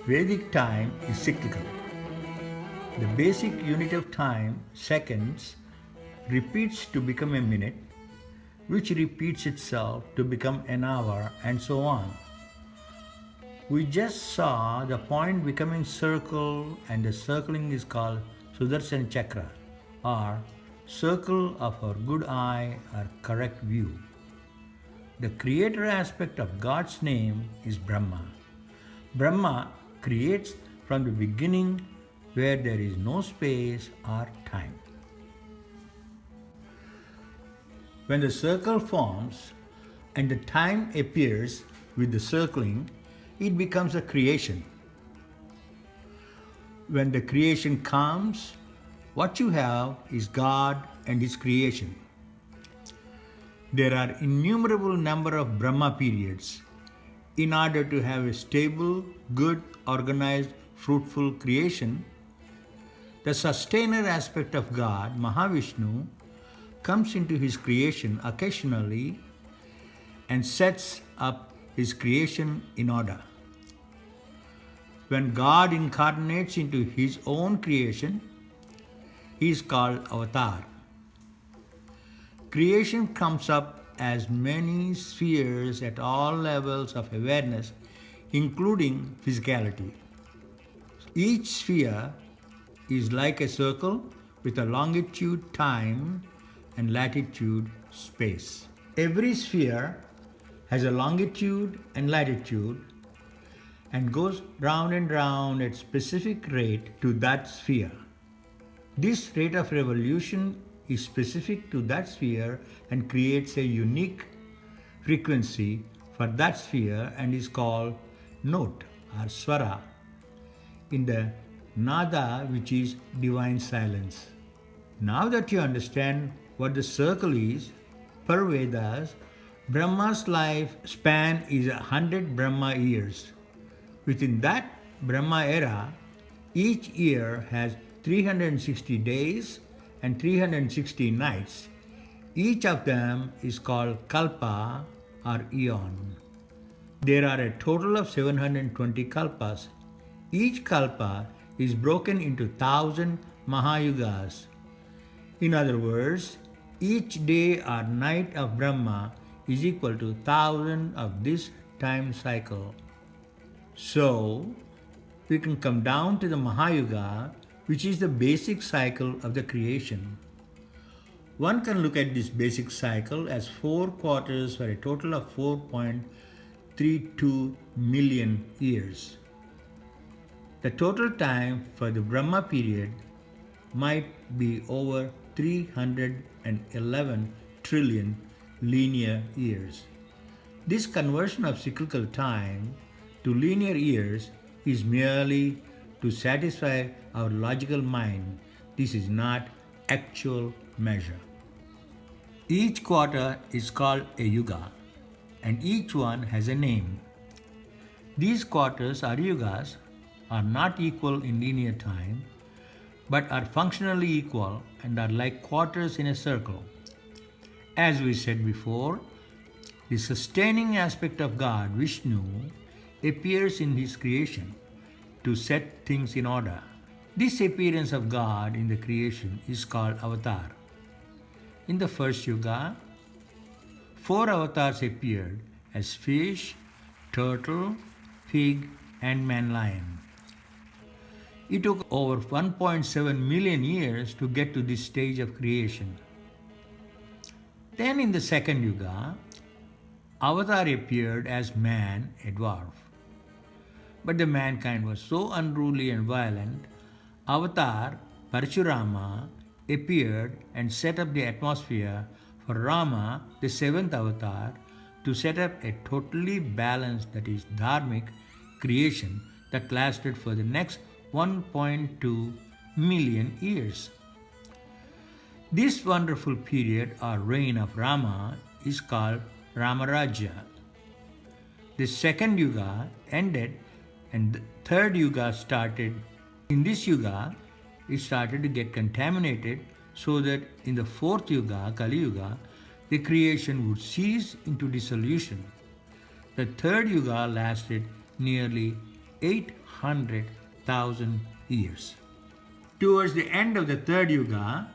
Vedic time is cyclical. The basic unit of time, seconds, repeats to become a minute, which repeats itself to become an hour, and so on. We just saw the point becoming circle, and the circling is called Sudarshan Chakra, or circle of our good eye or correct view. The creator aspect of God's name is Brahma. Brahma creates from the beginning where there is no space or time. When the circle forms and the time appears with the circling, it becomes a creation. When the creation comes, what you have is God and His creation. There are innumerable number of Brahma periods in order to have a stable, good, organized, fruitful creation. The sustainer aspect of God, Mahavishnu, comes into his creation occasionally and sets up his creation in order. When God incarnates into his own creation, he is called Avatar. Creation comes up as many spheres at all levels of awareness, including physicality. Each sphere is like a circle with a longitude, time, and latitude, space. Every sphere has a longitude and latitude and goes round and round at specific rate to that sphere. This rate of revolution is specific to that sphere and creates a unique frequency for that sphere and is called note or swara in the nada, which is divine silence. Now that you understand what the circle is, per Vedas, Brahma's life span is 100 Brahma years. Within that Brahma era, each year has 360 days and 360 nights. Each of them is called Kalpa or Eon. There are a total of 720 Kalpas. Each Kalpa is broken into 1,000 Mahayugas. In other words, each day or night of Brahma is equal to 1,000 of this time cycle. So, we can come down to the Mahayuga, which is the basic cycle of the creation. One can look at this basic cycle as 4 quarters for a total of 4.32 million years. The total time for the Brahma period might be over 311 trillion linear years. This conversion of cyclical time to linear years is merely to satisfy our logical mind. This is not actual measure. Each quarter is called a yuga, and each one has a name. These quarters or yugas are not equal in linear time, but are functionally equal and are like quarters in a circle. As we said before, the sustaining aspect of God, Vishnu, appears in his creation to set things in order. This appearance of God in the creation is called Avatar. In the first Yuga, 4 avatars appeared as fish, turtle, pig, and man-lion. It took over 1.7 million years to get to this stage of creation. Then in the second Yuga, Avatar appeared as man, a dwarf. But the mankind was so unruly and violent, Avatar Parashurama appeared and set up the atmosphere for Rama, the 7th avatar, to set up a totally balanced, that is, dharmic creation that lasted for the next 1.2 million years. This wonderful period or reign of Rama is called Ramarajya. The second Yuga ended and the third Yuga started. In this Yuga, it started to get contaminated so that in the fourth Yuga, Kali Yuga, the creation would cease into dissolution. The third Yuga lasted nearly 800,000 years. Towards the end of the third Yuga,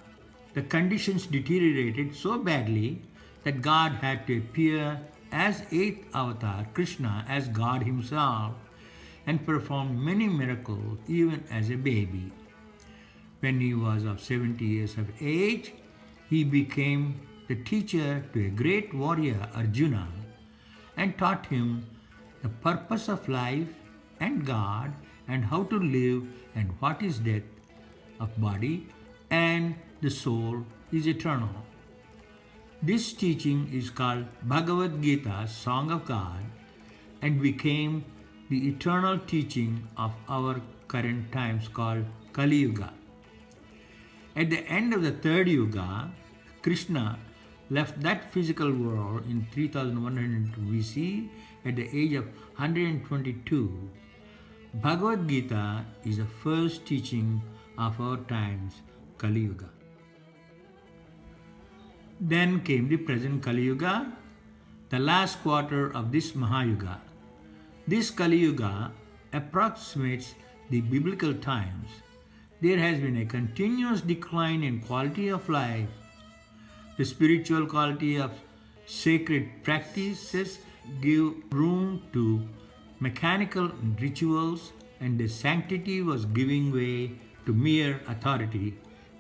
the conditions deteriorated so badly that God had to appear as eighth avatar, Krishna, as God himself, and performed many miracles even as a baby. When he was of 70 years of age, he became the teacher to a great warrior, Arjuna, and taught him the purpose of life and God and how to live and what is death of body and the soul is eternal. This teaching is called Bhagavad Gita, Song of God, and became the eternal teaching of our current times called Kali Yuga. At the end of the third Yuga, Krishna left that physical world in 3102 BC at the age of 122. Bhagavad Gita is the first teaching of our times, Kali Yuga. Then came the present Kali Yuga, the last quarter of this Mahayuga. This Kali Yuga approximates the biblical times. There has been a continuous decline in quality of life. The spiritual quality of sacred practices give room to mechanical rituals, and the sanctity was giving way to mere authority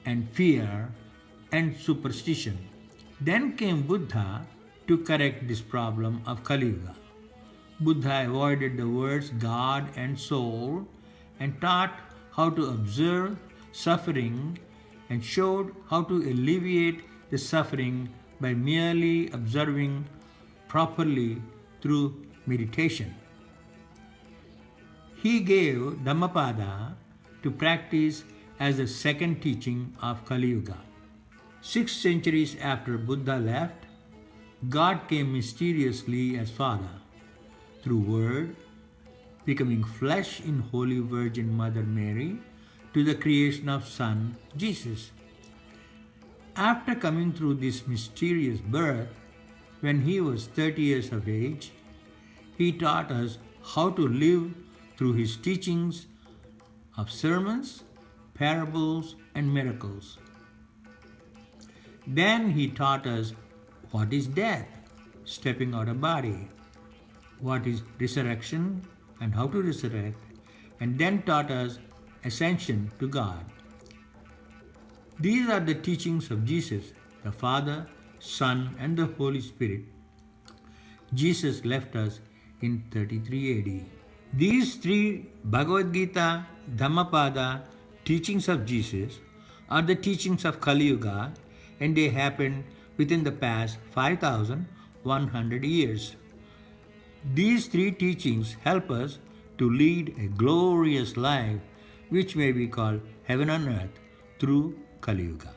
and fear and superstition. Then came Buddha to correct this problem of Kali Yuga. Buddha avoided the words God and soul and taught how to observe suffering and showed how to alleviate the suffering by merely observing properly through meditation. He gave Dhammapada to practice as the second teaching of Kali Yuga. 6 centuries after Buddha left, God came mysteriously as Father, through Word, becoming flesh in Holy Virgin Mother Mary, to the creation of Son Jesus. After coming through this mysterious birth, when he was 30 years of age, he taught us how to live through his teachings of sermons, parables, and miracles. Then he taught us what is death, stepping out of body, what is resurrection and how to resurrect, and then taught us ascension to God. These are the teachings of Jesus, the Father, Son, and the Holy Spirit. Jesus left us in 33 AD. These 3 Bhagavad Gita, Dhammapada teachings of Jesus are the teachings of Kali Yuga, and they happened within the past 5,100 years. These 3 teachings help us to lead a glorious life which may be called heaven on earth through Kali Yuga.